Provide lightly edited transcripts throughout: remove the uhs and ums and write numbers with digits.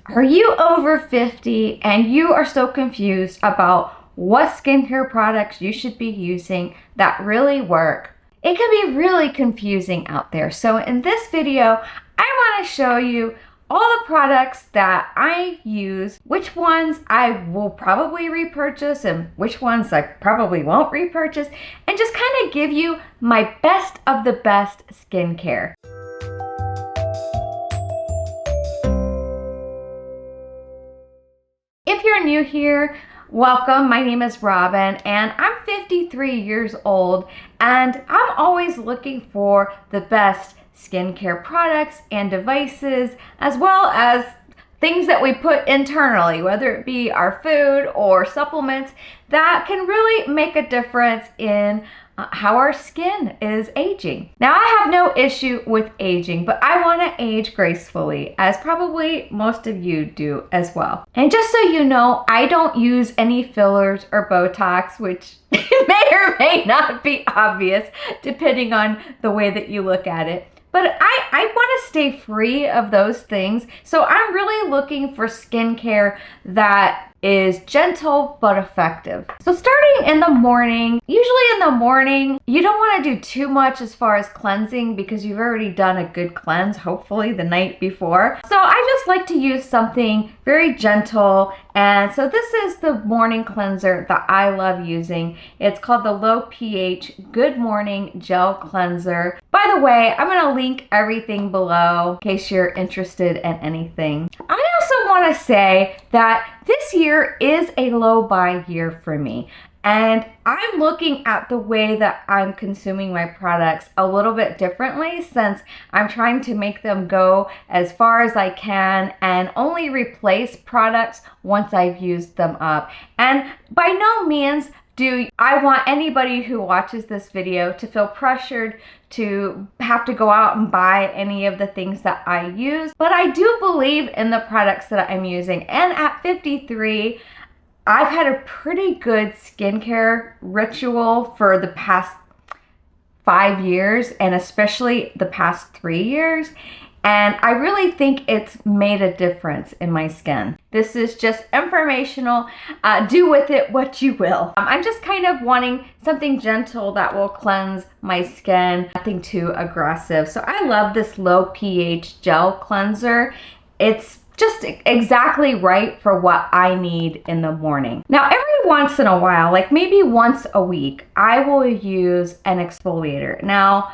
Are you over 50 and you are so confused about what skincare products you should be using that really work? It can be really confusing out there. So in this video, I want to show you all the products that I use, which ones I will probably repurchase and which ones I probably won't repurchase, and just kind of give you my best of the best skincare. If you're new here, welcome. My name is Robin and I'm 53 years old, and I'm always looking for the best skincare products and devices, as well as things that we put internally, whether it be our food or supplements that can really make a difference in how our skin is aging. Now, I have no issue with aging, but I want to age gracefully, as probably most of you do as well. And just so you know, I don't use any fillers or Botox, which may or may not be obvious depending on the way that you look at it. But I want to stay free of those things. So I'm really looking for skincare that is gentle but effective. So starting in the morning, usually in the morning, you don't want to do too much as far as cleansing because you've already done a good cleanse, hopefully the night before. So I just like to use something very gentle. And so this is the morning cleanser that I love using. It's called the Low pH Good Morning Gel Cleanser. By the way, I'm going to link everything below in case you're interested in anything. I also want to say that this year is a low buy year for me. And I'm looking at the way that I'm consuming my products a little bit differently, since I'm trying to make them go as far as I can and only replace products once I've used them up. And by no means do I want anybody who watches this video to feel pressured to have to go out and buy any of the things that I use. But I do believe in the products that I'm using. And at 53, I've had a pretty good skincare ritual for the past 5 years, and especially the past 3 years. And I really think it's made a difference in my skin. This is just informational. Do with it what you will. I'm just kind of wanting something gentle that will cleanse my skin, nothing too aggressive. So I love this low pH gel cleanser. It's just exactly right for what I need in the morning. Now, every once in a while, like maybe once a week, I will use an exfoliator. Now,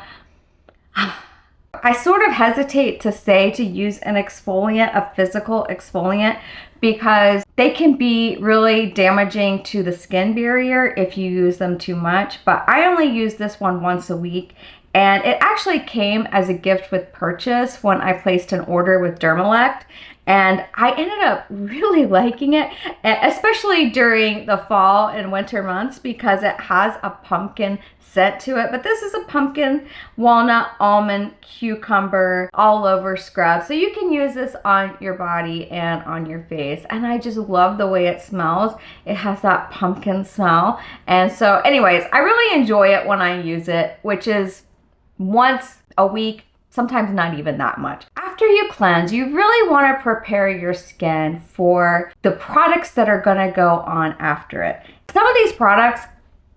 I sort of hesitate to say to use an exfoliant, a physical exfoliant, because they can be really damaging to the skin barrier if you use them too much. But I only use this one once a week. And it actually came as a gift with purchase when I placed an order with Dermelect. And I ended up really liking it, especially during the fall and winter months, because it has a pumpkin scent to it. But this is a pumpkin, walnut, almond, cucumber, all over scrub. So you can use this on your body and on your face. And I just love the way it smells. It has that pumpkin smell. And so anyways, I really enjoy it when I use it, which is once a week, sometimes not even that much. After you cleanse, you really want to prepare your skin for the products that are going to go on after it. Some of these products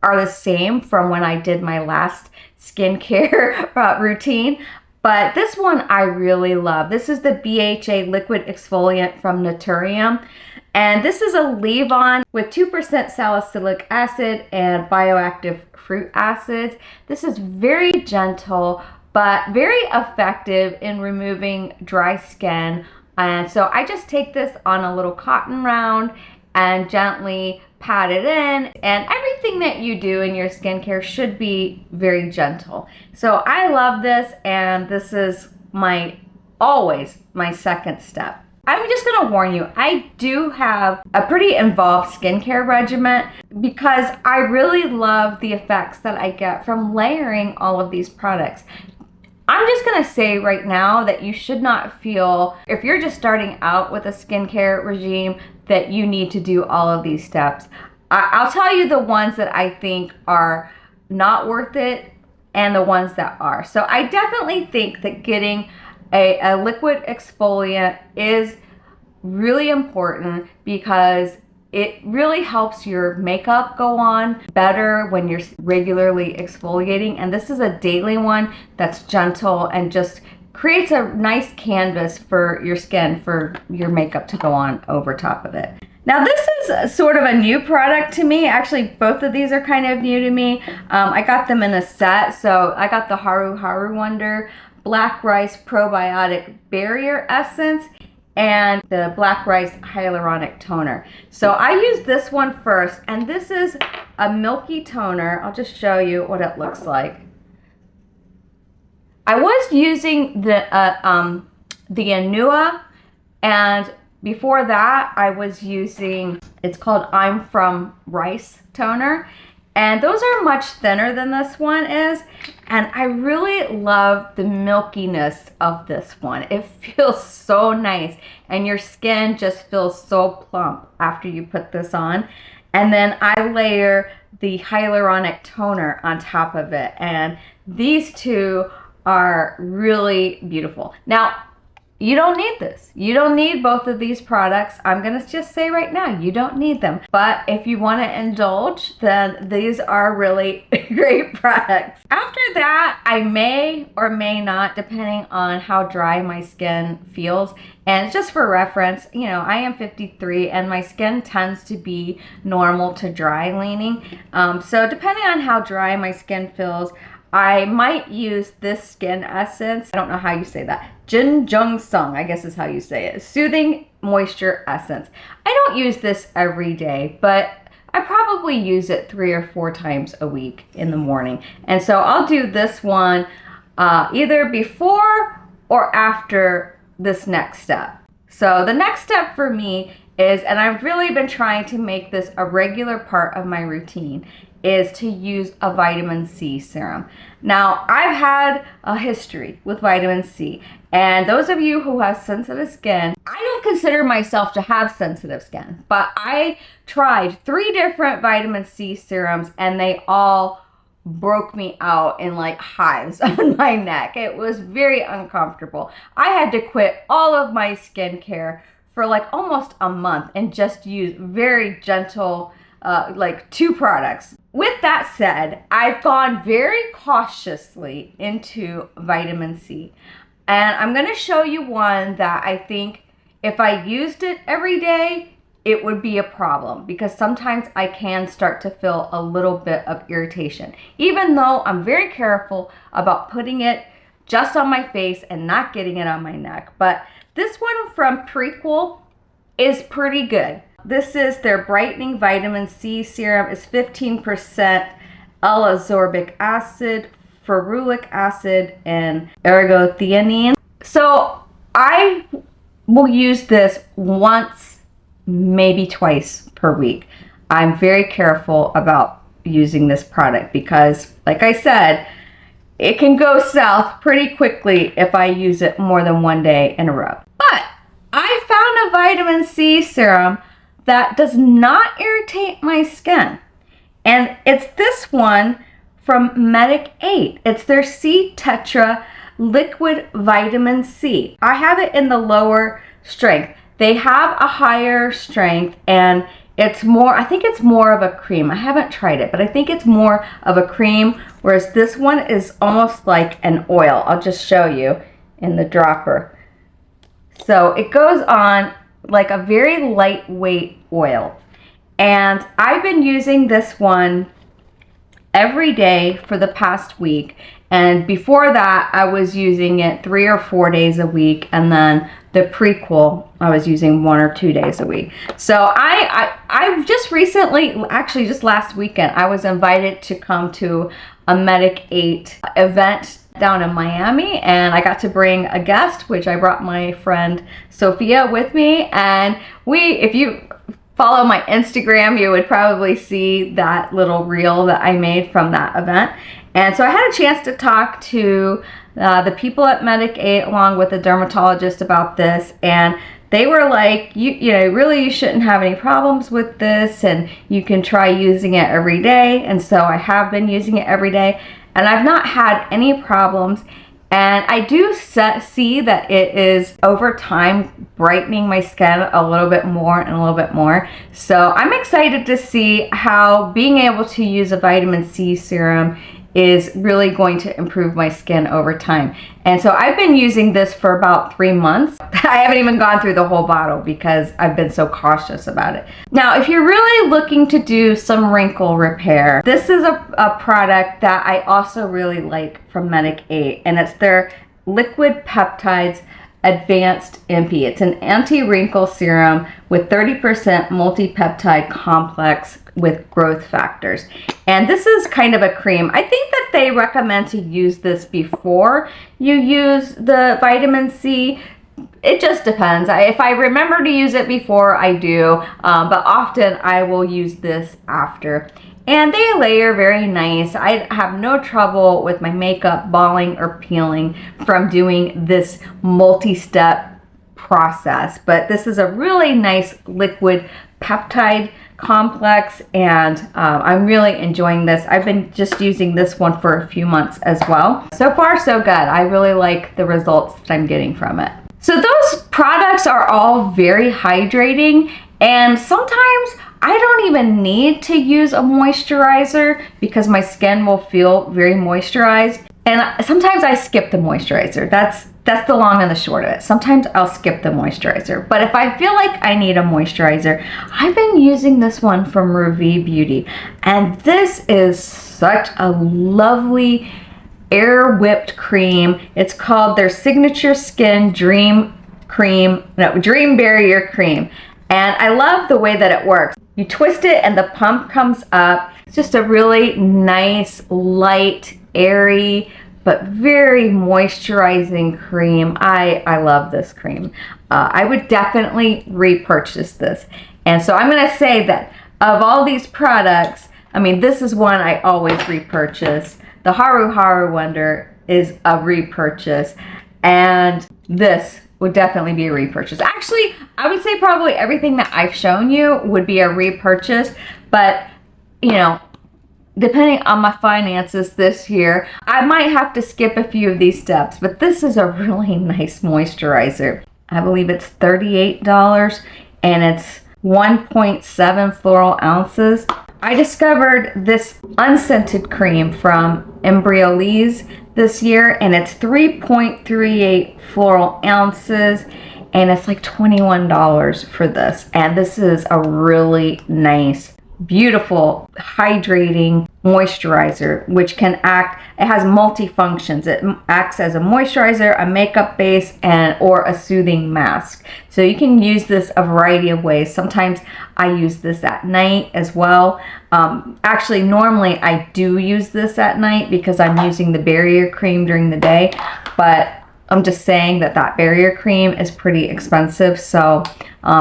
are the same from when I did my last skincare routine, but this one I really love. This is the BHA liquid exfoliant from Naturium. And this is a leave-on with 2% salicylic acid and bioactive fruit acids. This is very gentle, but very effective in removing dry skin. And so I just take this on a little cotton round and gently pat it in. And everything that you do in your skincare should be very gentle. So I love this, and this is always my second step. I'm just gonna warn you, I do have a pretty involved skincare regimen because I really love the effects that I get from layering all of these products. I'm just gonna say right now that you should not feel, if you're just starting out with a skincare regime, that you need to do all of these steps. I'll tell you the ones that I think are not worth it and the ones that are. So I definitely think that getting a liquid exfoliant is really important because it really helps your makeup go on better when you're regularly exfoliating. And this is a daily one that's gentle and just creates a nice canvas for your skin for your makeup to go on over top of it. Now this is sort of a new product to me. Actually, both of these are kind of new to me. I got them in a set. So I got the Haru Haru Wonder Black Rice Probiotic Barrier Essence and the Black Rice Hyaluronic Toner. So I use this one first, and this is a milky toner. I'll just show you what it looks like. I was using the Anua, and before that I was using, it's called I'm From Rice toner, and those are much thinner than this one is, and I really love the milkiness of this one. It feels so nice, and your skin just feels so plump after you put this on. And then I layer the hyaluronic toner on top of it, and these two are really beautiful. Now, you don't need this. You don't need both of these products. I'm gonna just say right now, you don't need them. But if you wanna indulge, then these are really great products. After that, I may or may not, depending on how dry my skin feels. And just for reference, you know, I am 53 and my skin tends to be normal to dry leaning. So depending on how dry my skin feels, I might use this skin essence. I don't know how you say that. Jin Jung Sung, I guess is how you say it. Soothing Moisture Essence. I don't use this every day, but I probably use it 3 or 4 times a week in the morning. And so I'll do this one either before or after this next step. So the next step for me is, and I've really been trying to make this a regular part of my routine, is to use a vitamin C serum. Now, I've had a history with vitamin C, and those of you who have sensitive skin, I don't consider myself to have sensitive skin, but I tried 3 different vitamin C serums and they all broke me out in like hives on my neck. It was very uncomfortable. I had to quit all of my skincare for like almost a month and just use very gentle, like 2 products. With that said, I've gone very cautiously into vitamin C. And I'm going to show you one that I think if I used it every day, it would be a problem, because sometimes I can start to feel a little bit of irritation, even though I'm very careful about putting it just on my face and not getting it on my neck. But this one from Prequel is pretty good. This is their brightening vitamin C serum. It's 15% L-ascorbic acid, ferulic acid, and argiretinine. So I will use this once, maybe twice per week. I'm very careful about using this product because, like I said, it can go south pretty quickly if I use it more than 1 day in a row. But I found a vitamin C serum that does not irritate my skin. And it's this one from Medic 8. It's their C Tetra Liquid Vitamin C. I have it in the lower strength. They have a higher strength and it's more, I think it's more of a cream. I haven't tried it, but I think it's more of a cream, whereas this one is almost like an oil. I'll just show you in the dropper. So it goes on like a very lightweight oil. And I've been using this one every day for the past week. And before that, I was using it 3 or 4 days a week. And then the Prequel, I was using 1 or 2 days a week. So I just recently, actually just last weekend, I was invited to come to a Medic 8 event down in Miami, and I got to bring a guest, which I brought my friend Sophia with me. And if you follow my Instagram, you would probably see that little reel that I made from that event. And so I had a chance to talk to the people at Medic 8 along with a dermatologist about this, and they were like, you know, really you shouldn't have any problems with this, and you can try using it every day. And so I have been using it every day, and I've not had any problems. And I do see that it is over time brightening my skin a little bit more and a little bit more. So I'm excited to see how being able to use a vitamin C serum is really going to improve my skin over time. And so I've been using this for about 3 months. I haven't even gone through the whole bottle because I've been so cautious about it. Now, if you're really looking to do some wrinkle repair, this is a product that I also really like from Medic 8, and it's their Liquid Peptides Advanced MP. It's an anti-wrinkle serum with 30% multi-peptide complex with growth factors. And this is kind of a cream. I think that they recommend to use this before you use the vitamin C. It just depends. If I remember to use it before, I do, but often I will use this after. And they layer very nice. I have no trouble with my makeup balling or peeling from doing this multi-step process. But this is a really nice liquid peptide complex, and I'm really enjoying this. I've been just using this one for a few months as well. So far, so good. I really like the results that I'm getting from it. So those products are all very hydrating, and sometimes I don't even need to use a moisturizer because my skin will feel very moisturized. And sometimes I skip the moisturizer. That's the long and the short of it. Sometimes I'll skip the moisturizer. But if I feel like I need a moisturizer, I've been using this one from Revie Beauty. And this is such a lovely air whipped cream. It's called their Signature Skin Dream Barrier Cream. And I love the way that it works. You twist it and the pump comes up. It's just a really nice, light, airy, but very moisturizing cream. I love this cream. I would definitely repurchase this. And so I'm gonna say that of all these products, I mean, this is one I always repurchase. The Haru Haru Wonder is a repurchase. And this would definitely be a repurchase. Actually, I would say probably everything that I've shown you would be a repurchase, but you know, depending on my finances this year, I might have to skip a few of these steps, but this is a really nice moisturizer. I believe it's $38 and it's 1.7 floral ounces. I discovered this unscented cream from Embryolisse this year, and it's 3.38 floral ounces, and it's like $21 for this. And this is a really nice, beautiful, hydrating moisturizer, which can act, it has multi-functions. It acts as a moisturizer, a makeup base, or a soothing mask. So you can use this a variety of ways. Sometimes I use this at night as well. Actually, normally I do use this at night because I'm using the barrier cream during the day, but I'm just saying that barrier cream is pretty expensive, so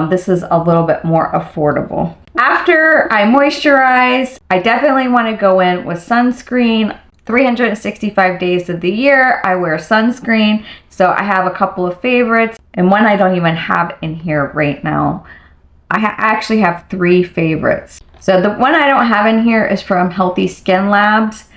this is a little bit more affordable. After I moisturize, I definitely want to go in with sunscreen. 365 days of the year, I wear sunscreen, so I have a couple of favorites, and one I don't even have in here right now. I actually have 3 favorites. So the one I don't have in here is from Healthy Skin Labs.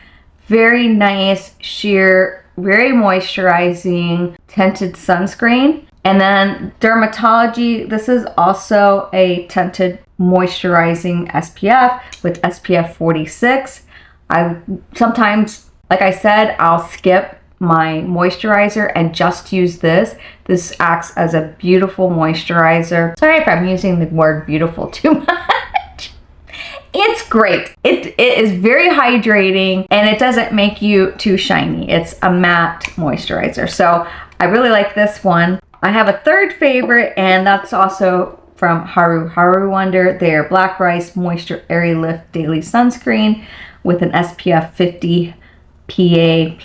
Very nice, sheer, very moisturizing tinted sunscreen. And then Dermatology, this is also a tinted moisturizing SPF with SPF 46. I sometimes, like I said, I'll skip my moisturizer and just use this. This acts as a beautiful moisturizer. Sorry if I'm using the word beautiful too much. It's great. It is very hydrating, and it doesn't make you too shiny. It's a matte moisturizer. So I really like this one. I have a third favorite, and that's also from Haru Haru Wonder. Their Black Rice Moisture Airy Lift Daily Sunscreen with an SPF 50 PA++++.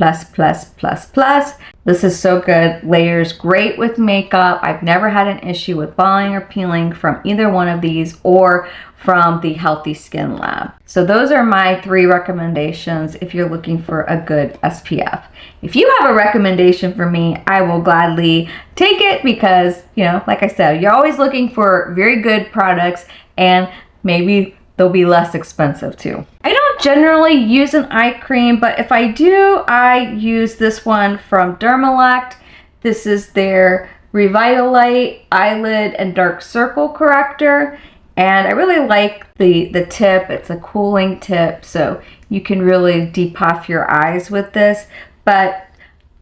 This is so good. Layers great with makeup. I've never had an issue with balling or peeling from either one of these or from the Healthy Skin Lab. So those are my 3 recommendations if you're looking for a good SPF. If you have a recommendation for me, I will gladly take it because, you know, like I said, you're always looking for very good products, and maybe they'll be less expensive too. I don't generally use an eye cream, but if I do, I use this one from Dermelect. This is their Revitalite Eyelid and Dark Circle Corrector. And I really like the tip. It's a cooling tip, so you can really depuff your eyes with this. But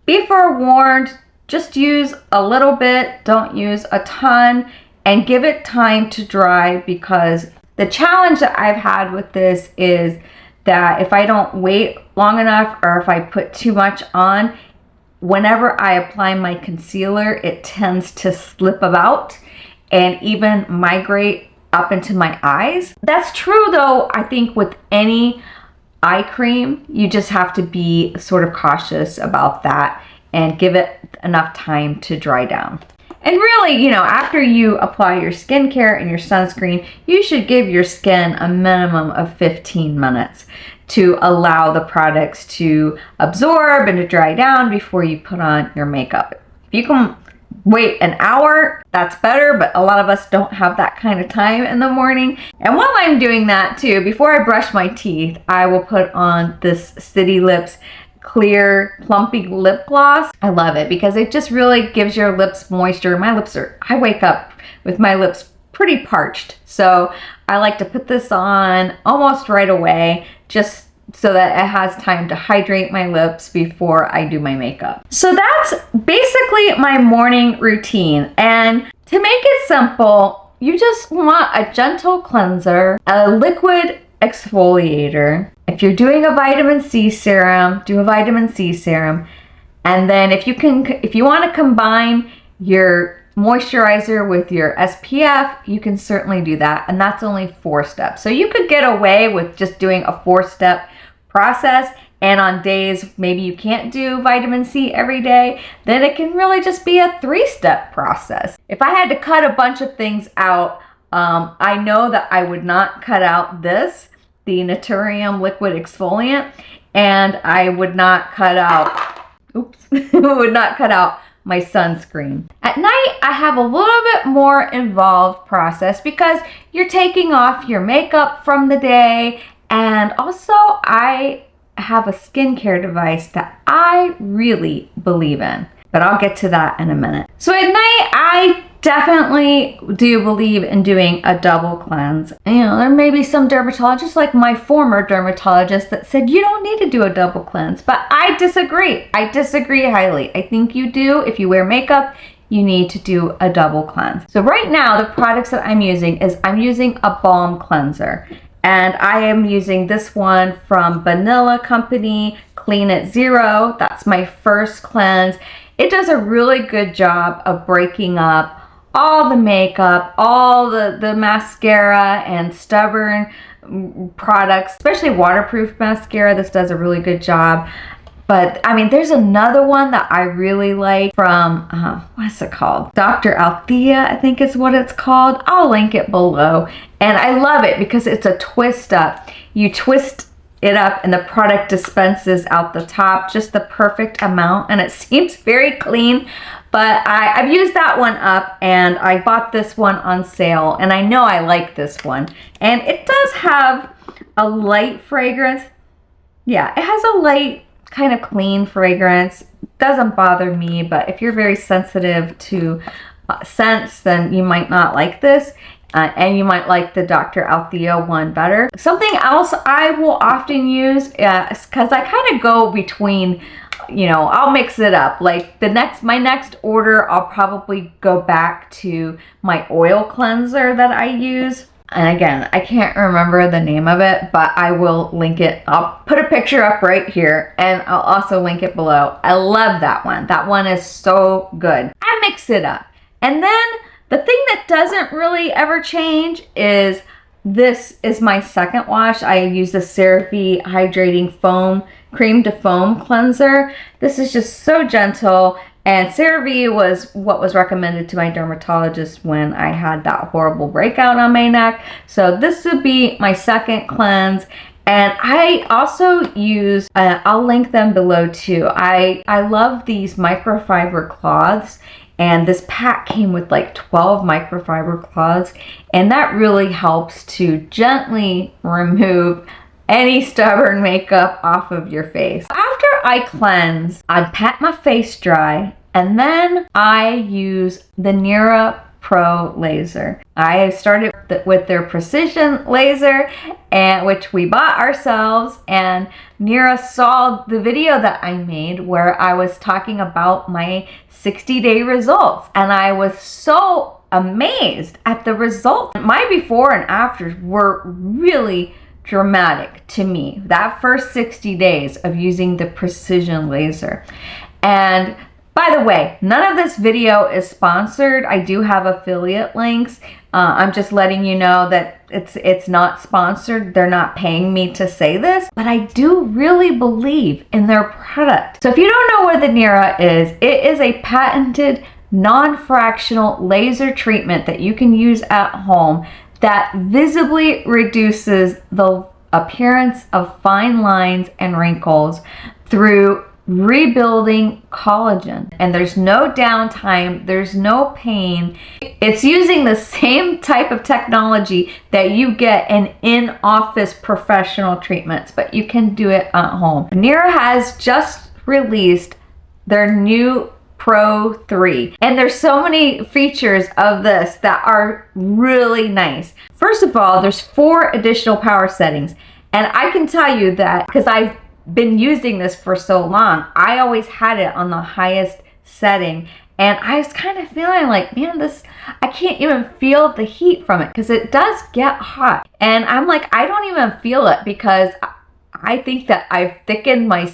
be forewarned, just use a little bit, don't use a ton, and give it time to dry, because the challenge that I've had with this is that if I don't wait long enough, or if I put too much on, whenever I apply my concealer, it tends to slip about and even migrate up into my eyes. That's true though, I think with any eye cream, you just have to be sort of cautious about that and give it enough time to dry down. And really, you know, after you apply your skincare and your sunscreen, you should give your skin a minimum of 15 minutes to allow the products to absorb and to dry down before you put on your makeup. If you can wait an hour, that's better, but a lot of us don't have that kind of time in the morning. And while I'm doing that too, before I brush my teeth, I will put on this City Lips clear plumping lip gloss. I love it because it just really gives your lips moisture. I wake up with my lips pretty parched, so I like to put this on almost right away, just so that it has time to hydrate my lips before I do my makeup. So that's basically my morning routine. And to make it simple, you just want a gentle cleanser, a liquid exfoliator. If you're doing a vitamin C serum, do a vitamin C serum. And then if you want to combine your moisturizer with your SPF, you can certainly do that. And that's only 4 steps. So you could get away with just doing a 4-step process, and on days maybe you can't do vitamin C every day, then it can really just be a 3-step process. If I had to cut a bunch of things out, I know that I would not cut out the Naturium liquid exfoliant, and I would not cut out, would not cut out my sunscreen. At night, I have a little bit more involved process because you're taking off your makeup from the day. And also, I have a skincare device that I really believe in, but I'll get to that in a minute. So at night, I definitely do believe in doing a double cleanse. And, you know, there may be some dermatologists, like my former dermatologist, that said you don't need to do a double cleanse, but I disagree. I disagree highly. I think you do. If you wear makeup, you need to do a double cleanse. So right now, the products that I'm using a balm cleanser. And I am using this one from Vanilla Company, Clean It Zero. That's my first cleanse. It does a really good job of breaking up all the makeup, all the mascara and stubborn products, especially waterproof mascara. This does a really good job. But I mean, there's another one that I really like from, what's it called? Dr. Althea, I think is what it's called. I'll link it below. And I love it because it's a twist up. You twist it up and the product dispenses out the top, just the perfect amount. And it seems very clean, but I've used that one up, and I bought this one on sale, and I know I like this one. And it does have a light fragrance. Yeah, it has a light, kind of clean fragrance. Doesn't bother me, but if you're very sensitive to scents, then you might not like this. And you might like the Dr. Althea one better. Something else I will often use, because I kind of go between, you know, I'll mix it up. Like my next order, I'll probably go back to my oil cleanser that I use. And again, I can't remember the name of it, but I will link it. I'll put a picture up right here, and I'll also link it below. I love that one. That one is so good. I mix it up. And then the thing that doesn't really ever change is, this is my second wash. I use the CeraVe Hydrating Foam Cream to Foam Cleanser. This is just so gentle. And CeraVe was what was recommended to my dermatologist when I had that horrible breakout on my neck. So this would be my second cleanse. And I also use, I'll link them below too. I love these microfiber cloths. And this pack came with like 12 microfiber cloths, and that really helps to gently remove any stubborn makeup off of your face. After I cleanse, I pat my face dry, and then I use the Nira Pro laser. I started with their precision laser, and which we bought ourselves, and Nira saw the video that I made where I was talking about my 60-day results, and I was so amazed at the results. My before and afters were really dramatic to me. That first 60 days of using the precision laser. And by the way, none of this video is sponsored. I do have affiliate links. I'm just letting you know that it's not sponsored. They're not paying me to say this, but I do really believe in their product. So if you don't know what the Nira is, it is a patented non-fractional laser treatment that you can use at home that visibly reduces the appearance of fine lines and wrinkles through rebuilding collagen. And there's no downtime, there's no pain. It's using the same type of technology that you get in in-office professional treatments, but you can do it at home. Nira has just released their new Pro 3, and there's so many features of this that are really nice. First of all, there's 4 additional power settings, and I can tell you that because I've been using this for so long, I always had it on the highest setting, and I was kind of feeling like, man, I can't even feel the heat from it because it does get hot. And I'm like, I don't even feel it because I think that I've thickened my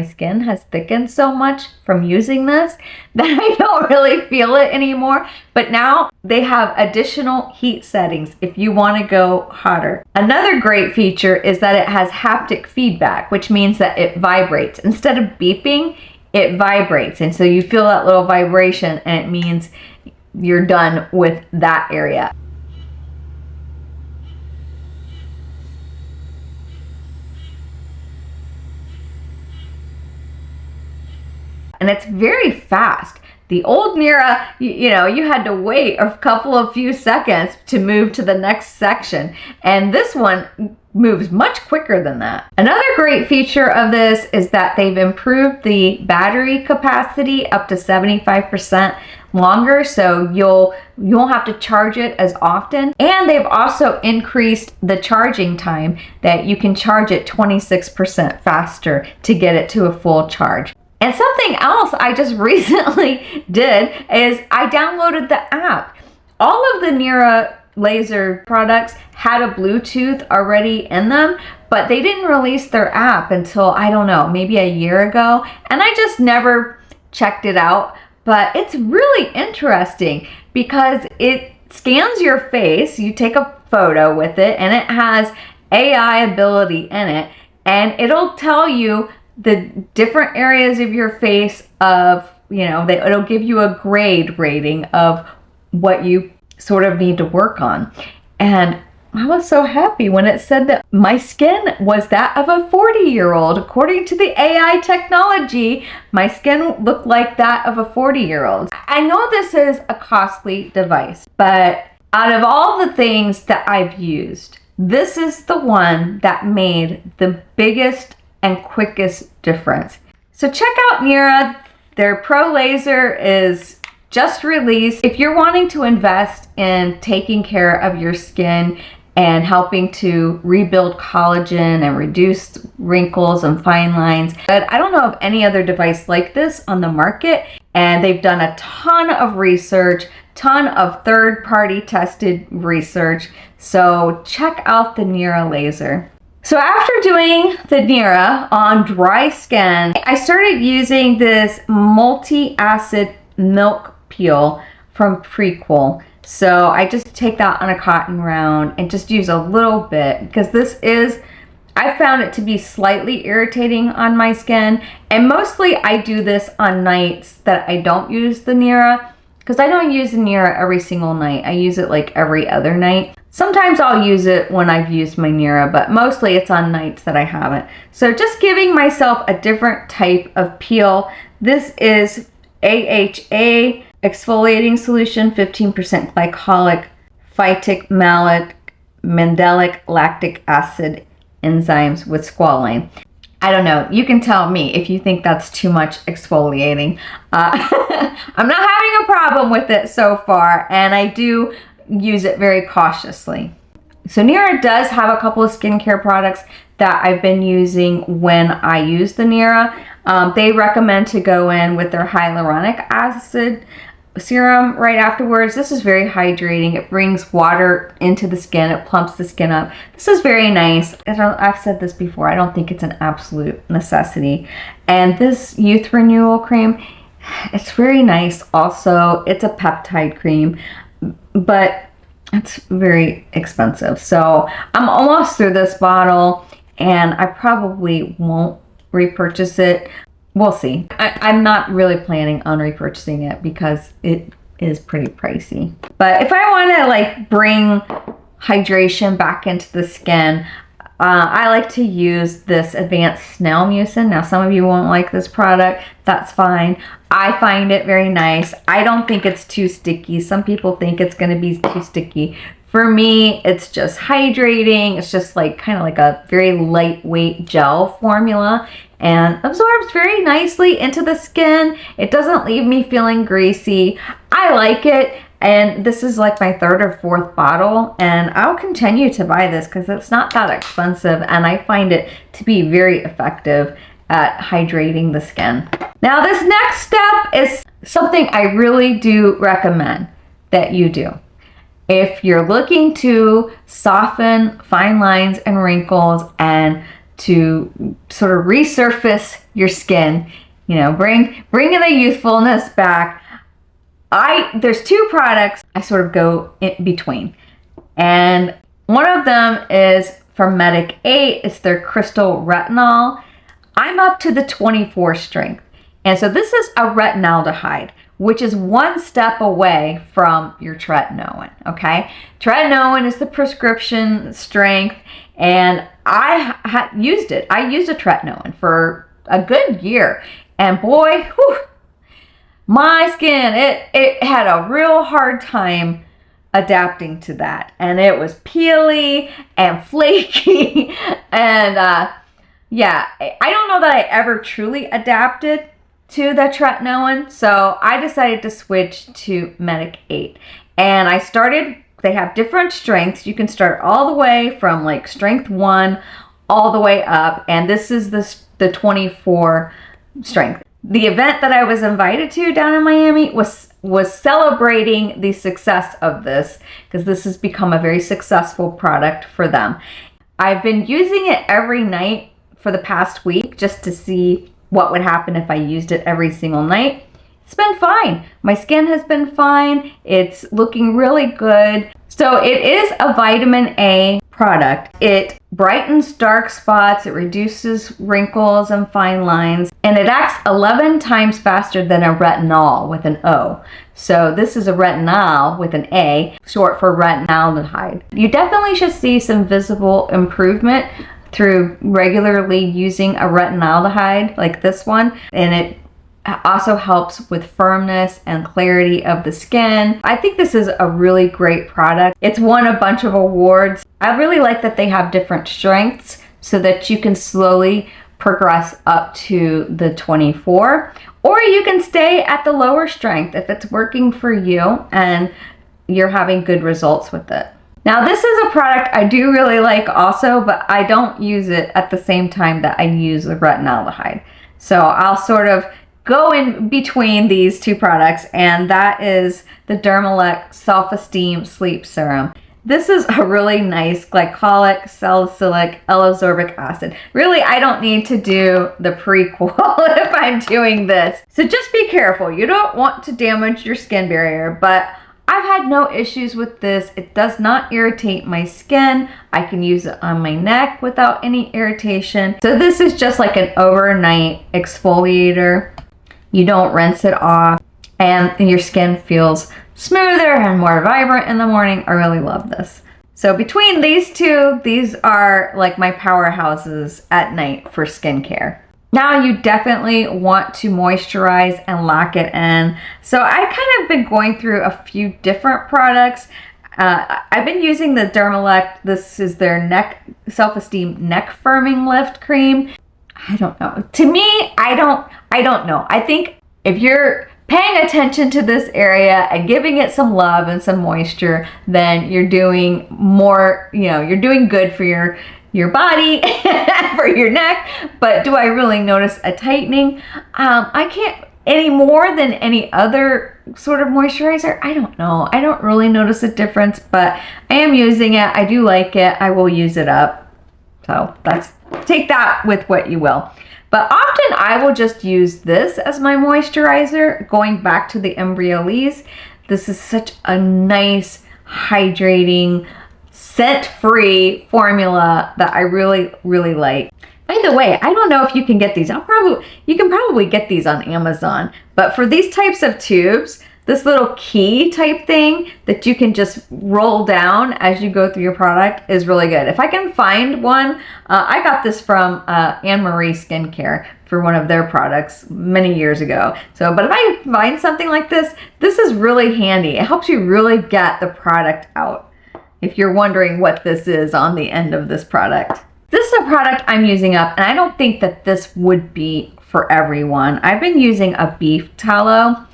skin has thickened so much from using this that I don't really feel it anymore. But now they have additional heat settings if you want to go hotter. Another great feature is that it has haptic feedback, which means that it vibrates. Instead of beeping, it vibrates. And so you feel that little vibration, and it means you're done with that area. And it's very fast. The old Nira, you had to wait a few seconds to move to the next section. And this one moves much quicker than that. Another great feature of this is that they've improved the battery capacity up to 75% longer, so you won't have to charge it as often. And they've also increased the charging time, that you can charge it 26% faster to get it to a full charge. And something else I just recently did is I downloaded the app. All of the Nira laser products had a Bluetooth already in them, but they didn't release their app until, I don't know, maybe a year ago. And I just never checked it out. But it's really interesting because it scans your face. You take a photo with it, and it has AI ability in it. And it'll tell you the different areas of your face it'll give you a grade rating of what you sort of need to work on. And I was so happy when it said that my skin was that of a 40-year-old. According to the AI technology, my skin looked like that of a 40-year-old. I know this is a costly device, but out of all the things that I've used, this is the one that made the biggest and quickest difference. So check out Nira. Their Pro Laser is just released. If you're wanting to invest in taking care of your skin and helping to rebuild collagen and reduce wrinkles and fine lines, but I don't know of any other device like this on the market. And they've done a ton of research, ton of third-party tested research. So check out the Nira laser. So after doing the Nira on dry skin, I started using this multi-acid milk peel from Prequel. So I just take that on a cotton round and just use a little bit because I found it to be slightly irritating on my skin. And mostly I do this on nights that I don't use the Nira, because I don't use the Nira every single night. I use it like every other night. Sometimes I'll use it when I've used my Nira, but mostly it's on nights that I haven't. So just giving myself a different type of peel. This is AHA exfoliating solution, 15% glycolic, phytic, malic, mandelic, lactic acid enzymes with squalane. I don't know. You can tell me if you think that's too much exfoliating. I'm not having a problem with it so far, and I do use it very cautiously. So Nira does have a couple of skincare products that I've been using when I use the Nira. They recommend to go in with their hyaluronic acid serum right afterwards. This is very hydrating. It brings water into the skin. It plumps the skin up. This is very nice. I've said this before. I don't think it's an absolute necessity. And this youth renewal cream, it's very nice also. It's a peptide cream, but it's very expensive. So I'm almost through this bottle and I probably won't repurchase it. We'll see. I'm not really planning on repurchasing it because it is pretty pricey. But if I want to like bring hydration back into the skin, I like to use this advanced snail mucin. Now some of you won't like this product. That's fine. I find it very nice. I don't think it's too sticky. Some people think it's going to be too sticky. For me, it's just hydrating. It's just like kind of like a very lightweight gel formula and absorbs very nicely into the skin. It doesn't leave me feeling greasy. I like it. And this is like my third or fourth bottle, and I'll continue to buy this because it's not that expensive and I find it to be very effective at hydrating the skin. Now this next step is something I really do recommend that you do. If you're looking to soften fine lines and wrinkles and to sort of resurface your skin, you know, bring in the youthfulness back, there's two products I sort of go in between. And one of them is from Medic 8. It's their Crystal Retinol. I'm up to the 24 strength. And so this is a retinaldehyde, which is one step away from your tretinoin, okay? Tretinoin is the prescription strength, and I used it. I used a tretinoin for a good year. And boy, whew, my skin, it had a real hard time adapting to that. And it was peely and flaky. And yeah, I don't know that I ever truly adapted to the tretinoin. So I decided to switch to Medic 8. And I started, they have different strengths. You can start all the way from like strength 1 all the way up. And this is the 24 strength. The event that I was invited to down in Miami was celebrating the success of this, because this has become a very successful product for them. I've been using it every night for the past week just to see what would happen if I used it every single night. It's been fine. My skin has been fine. It's looking really good. So it is a vitamin A product. It brightens dark spots, it reduces wrinkles and fine lines, and it acts 11 times faster than a retinol with an O. So this is a retinol with an A, short for retinaldehyde. You definitely should see some visible improvement through regularly using a retinaldehyde like this one, and it also helps with firmness and clarity of the skin. I think this is a really great product. It's won a bunch of awards. I really like that they have different strengths so that you can slowly progress up to the 24, or you can stay at the lower strength if it's working for you and you're having good results with it. Now this is a product I do really like also, but I don't use it at the same time that I use the retinaldehyde. So I'll sort of go in between these two products, and that is the Dermelect Self-Esteem Sleep Serum. This is a really nice glycolic, salicylic, L-ascorbic acid. Really, I don't need to do the prequel if I'm doing this. So just be careful. You don't want to damage your skin barrier, but I've had no issues with this. It does not irritate my skin. I can use it on my neck without any irritation. So this is just like an overnight exfoliator. You don't rinse it off, and your skin feels smoother and more vibrant in the morning. I really love this. So between these two, these are like my powerhouses at night for skincare. Now you definitely want to moisturize and lock it in. So I kind of been going through a few different products. I've been using the Dermelect. This is their self-esteem neck firming lift cream. I don't know. To me, I don't know. I think if you're paying attention to this area and giving it some love and some moisture, then you're doing more, you're doing good for your body for your neck. But do I really notice a tightening? I can't any more than any other sort of moisturizer. I don't know. I don't really notice a difference, but I am using it. I do like it. I will use it up. So take that with what you will. But often I will just use this as my moisturizer. Going back to the Embryolisse, this is such a nice, hydrating, scent-free formula that I really, really like. By the way, I don't know if you can get these. You can probably get these on Amazon. But for these types of tubes, this little key type thing that you can just roll down as you go through your product is really good. If I can find one, I got this from Anne Marie Skincare for one of their products many years ago. So, but if I find something like this is really handy. It helps you really get the product out. If you're wondering what this is on the end of this product. This is a product I'm using up, and I don't think that this would be for everyone. I've been using a beef tallow.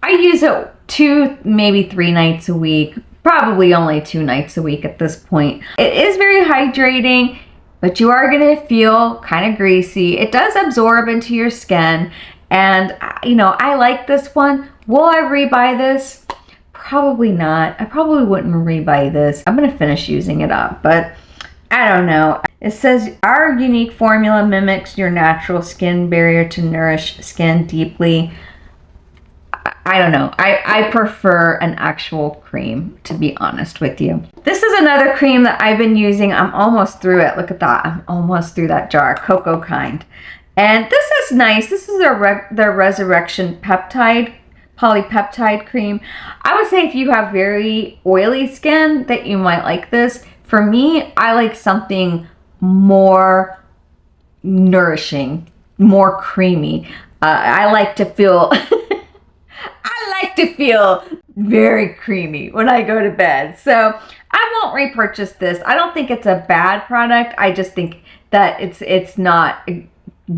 I use it 2, maybe 3 nights a week, probably only 2 nights a week at this point. It is very hydrating, but you are gonna feel kind of greasy. It does absorb into your skin, and I like this one. Will I rebuy this? Probably not. I probably wouldn't rebuy this. I'm gonna finish using it up, but I don't know. It says our unique formula mimics your natural skin barrier to nourish skin deeply. I don't know. I prefer an actual cream, to be honest with you. This is another cream that I've been using. I'm almost through it. Look at that. I'm almost through that jar. Cocoa Kind. And this is nice. This is their Resurrection polypeptide cream. I would say if you have very oily skin that you might like this. For me, I like something more nourishing, more creamy. I like to feel very creamy when I go to bed. So I won't repurchase this. I don't think it's a bad product. I just think that it's not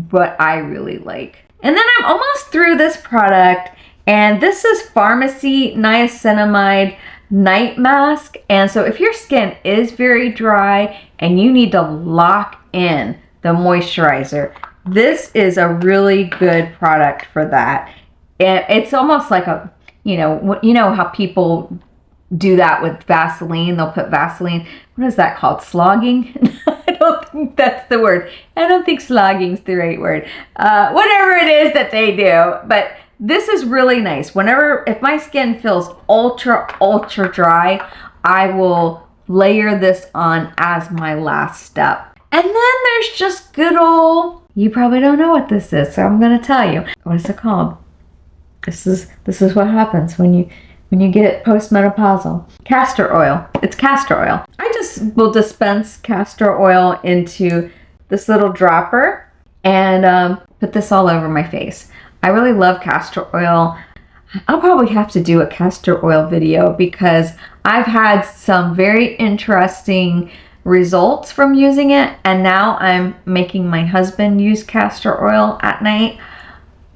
what I really like. And then I'm almost through this product, and this is Pharmacy Niacinamide Night Mask. And so if your skin is very dry and you need to lock in the moisturizer, this is a really good product for that. And it's almost like a, you know how people do that with Vaseline. They'll put Vaseline, what is that called? Slogging? I don't think that's the word. I don't think slogging's the right word. Whatever it is that they do. But this is really nice. If my skin feels ultra dry, I will layer this on as my last step. And then there's just good old, you probably don't know what this is, so I'm gonna tell you. What is it called? This is what happens when you get postmenopausal. Castor oil. It's castor oil. I just will dispense castor oil into this little dropper and put this all over my face. I really love castor oil. I'll probably have to do a castor oil video because I've had some very interesting results from using it, and now I'm making my husband use castor oil at night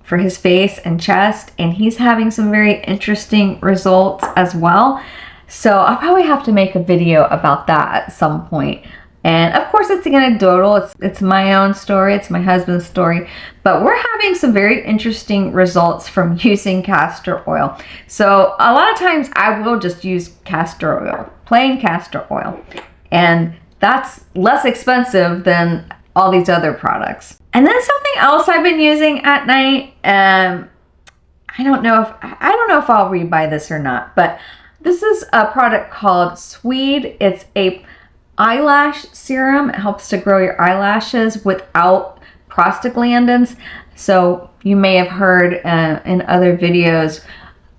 for his face and chest, and he's having some very interesting results as well. So I'll probably have to make a video about that at some point. And of course it's anecdotal, it's my own story, it's my husband's story, but we're having some very interesting results from using castor oil. So a lot of times I will just use castor oil, plain castor oil, and that's less expensive than all these other products. And then something else I've been using at night, I don't know if I'll rebuy this or not, but this is a product called Swede. It's a eyelash serum. It helps to grow your eyelashes without prostaglandins. So you may have heard in other videos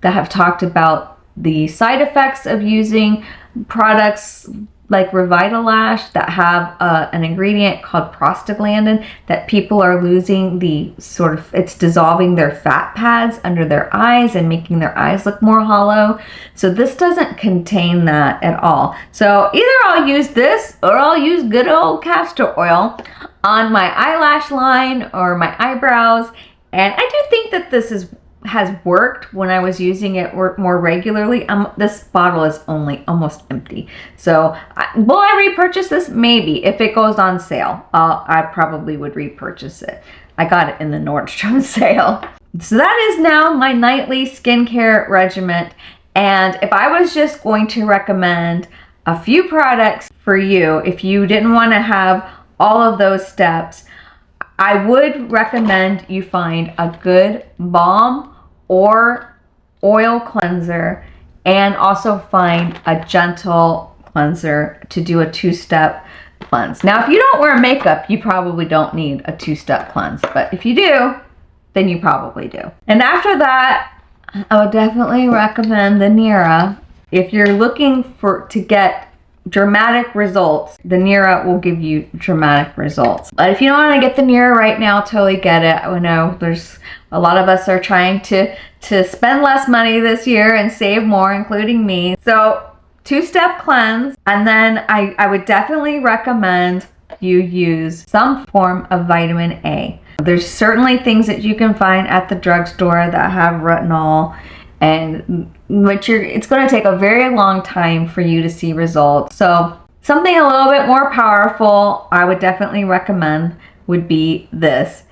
that have talked about the side effects of using products like Revitalash that have an ingredient called prostaglandin that people are losing it's dissolving their fat pads under their eyes and making their eyes look more hollow. So this doesn't contain that at all. So either I'll use this or I'll use good old castor oil on my eyelash line or my eyebrows. And I do think that this has worked when I was using it more regularly. This bottle is only almost empty. So will I repurchase this? Maybe. If it goes on sale, I probably would repurchase it. I got it in the Nordstrom sale. So that is now my nightly skincare regimen. And if I was just going to recommend a few products for you, if you didn't want to have all of those steps, I would recommend you find a good balm or oil cleanser, and also find a gentle cleanser to do a 2-step cleanse. Now, if you don't wear makeup, you probably don't need a 2-step cleanse, but if you do, then you probably do. And after that, I would definitely recommend the Nira. If you're looking to get dramatic results, the Nira will give you dramatic results. But if you don't want to get the Nira right now, totally get it. I know there's a lot of us are trying to spend less money this year and save more, including me. So 2-step cleanse, and then I would definitely recommend you use some form of vitamin A. There's certainly things that you can find at the drugstore that have retinol, and it's going to take a very long time for you to see results. So something a little bit more powerful I would definitely recommend would be this.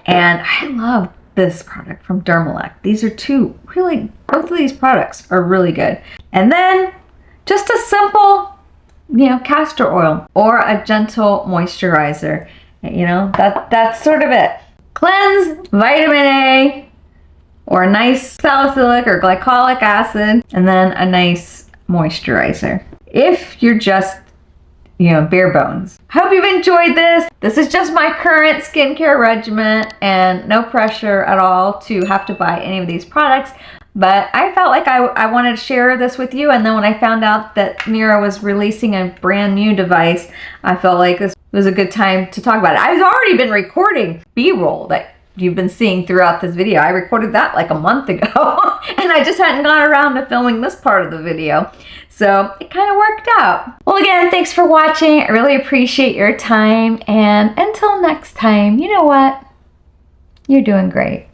And I love this product from Dermelect. These are both of these products are really good. And then just a simple, castor oil or a gentle moisturizer. That's sort of it. Cleanse, vitamin A, or a nice salicylic or glycolic acid, and then a nice moisturizer. If you're just, bare bones. Hope you've enjoyed this. This is just my current skincare regimen, and no pressure at all to have to buy any of these products. But I felt like I wanted to share this with you, and then when I found out that Nira was releasing a brand new device, I felt like this was a good time to talk about it. I've already been recording B-roll that you've been seeing throughout this video. I recorded that like a month ago, and I just hadn't gone around to filming this part of the video. So it kind of worked out. Well, again, thanks for watching. I really appreciate your time, and until next time, you know what? You're doing great.